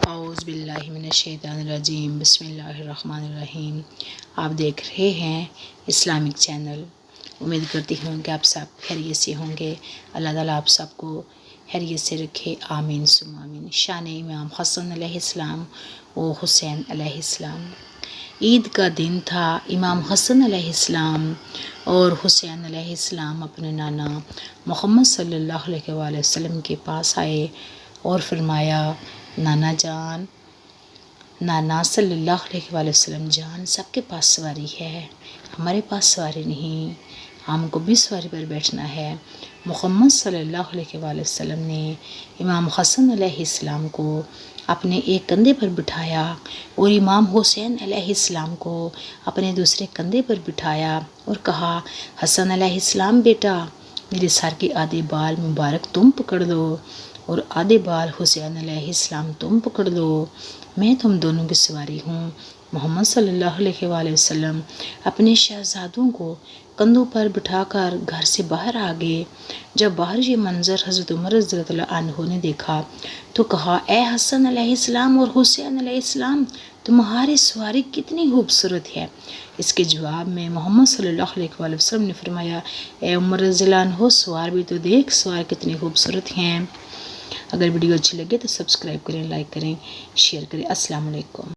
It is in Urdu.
اعوذ باللہ من الشیطان الرجیم، بسم اللہ الرحمن الرحیم۔ آپ دیکھ رہے ہیں اسلامک چینل۔ امید کرتی ہوں کہ آپ سب خیریت سے ہوں گے۔ اللہ تعالیٰ آپ سب کو خیریت سے رکھے، آمین ثم آمین۔ شان امام حسن علیہ السلام و حسین علیہ السلام۔ عید کا دن تھا۔ امام حسن علیہ السلام اور حسین علیہ السلام اپنے نانا محمد صلی اللہ علیہ وآلہ وسلم کے پاس آئے اور فرمایا، نانا جان، نانا صلی اللہ علیہ وآلہ وسلم جان، سب کے پاس سواری ہے، ہمارے پاس سواری نہیں، ہم کو بھی سواری پر بیٹھنا ہے۔ محمد صلی اللہ علیہ وآلہ وسلم نے امام حسن علیہ السلام کو اپنے ایک کندھے پر بٹھایا اور امام حسین علیہ السلام کو اپنے دوسرے کندھے پر بٹھایا اور کہا، حسن علیہ السلام بیٹا، میرے سر کے آدھے بال مبارک تم پکڑ لو اور آدھے بال حسین علیہ السلام تم پکڑ لو، میں تم دونوں کی سواری ہوں۔ محمد صلی اللہ علیہ وآلہ وسلم اپنے شہزادوں کو کندھوں پر بٹھا کر گھر سے باہر آ گئے۔ جب باہر یہ منظر حضرت عمر رضی اللہ عنہ نے دیکھا تو کہا، اے حسن علیہ السلام اور حسین علیہ السلام، تمہاری سواری کتنی خوبصورت ہے۔ اس کے جواب میں محمد صلی اللہ علیہ وآلہ وسلم نے فرمایا، اے عمر رضی اللہ عنہ، سوار بھی تو دیکھ، سوار کتنی خوبصورت ہیں۔ اگر ویڈیو اچھی لگے تو سبسکرائب کریں، لائک کریں، شیئر کریں۔ السلام علیکم۔